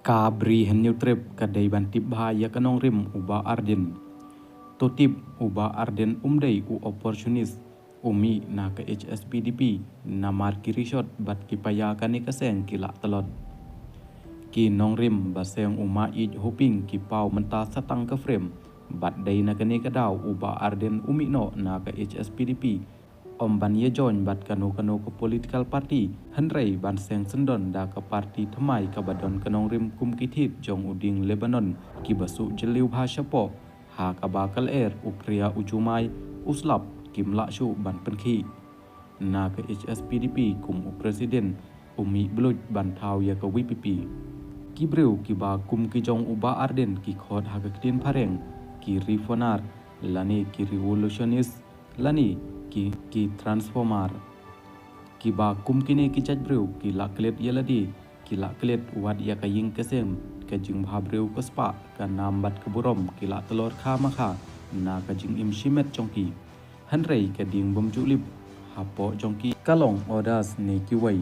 Kabri henyu trip kadai bantip bahaya kanong rim uba arden. Totip uba arden umdai u opportunist umi na ke HSPDP na marki rishot bat kipaya kani kaseng kila telot. Ki nong rim baseng uma ij hoping ki pau menta satang ke frame bat dai na kani kadaw uba arden umi no na ke HSPDP om ban ye join bat kano ke political party henrei ban seng sendon da ke parti thamai ke badon kanong rim kum kitit jong uding Lebanon ki basu jeliu bhasha po ha ka bakal upria ujumai uslap kim la shu ban penkhi na ke HSPDP kum presiden umi bluj ban thau ya ke WPP ki breu ki ba kum ki jong uba arden ki khot ha ke tin phareng ki reformer lani ki revolutionist lani ki transformer ki ba kum kini ki jaj breu ki laklet yeladi ki laklet wad ya kaying kesem ke jing bha breu ko spa ka nambat ke burom ki la telor kha makha na ka jing im shimet jongki hanrei ke ding bom julip hapo jongki kalong odas ne ki wai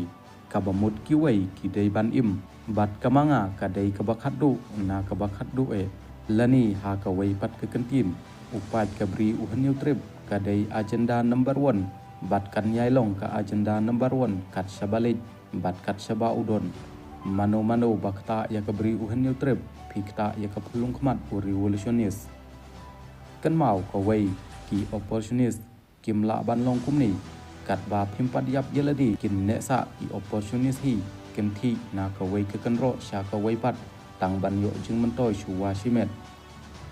ka bamut ki wai ki dei ban im bat kamanga ka dei ka bakhat du na ka bakhat du lani ha ka wai pat ke kentin upat ka bri u hanyu trip kadai agenda number 1 bat kan yai long ka agenda number 1 kat sabalik bat kat saba udon mano bakta ya kabri uhan new trip pikta ya kapulung kmat u revolutionist kan mau ka wei ki opportunist kim la ban long kum ni kat ba phimpat yap yeladi kin ne sa ki opportunist hi kim thi na ka wei ka kan ro sha ka wei pat tang ban yo jing man toy shuwa shimet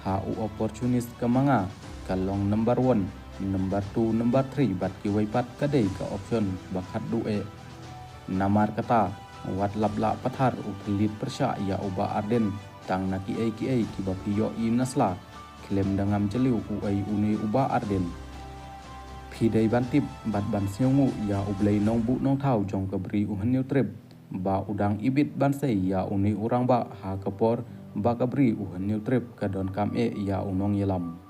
ha u opportunist kamanga kalong number 1 number 2 number 3 bat ki wai pat kadai ka option bakhat du namar kata wat labla pathar uplit persya ya uba arden tang na ki ki bapiyo i nasla klem dangam jeliu u uni uba arden phidai bantip bat ban siungu ya ublei nong bu nong thau jong ka bri u hanyu trip ba udang ibit ban sei ya uni urang ba ha kapor ba ka bri u hanyu trip ka don kam ya unong yelam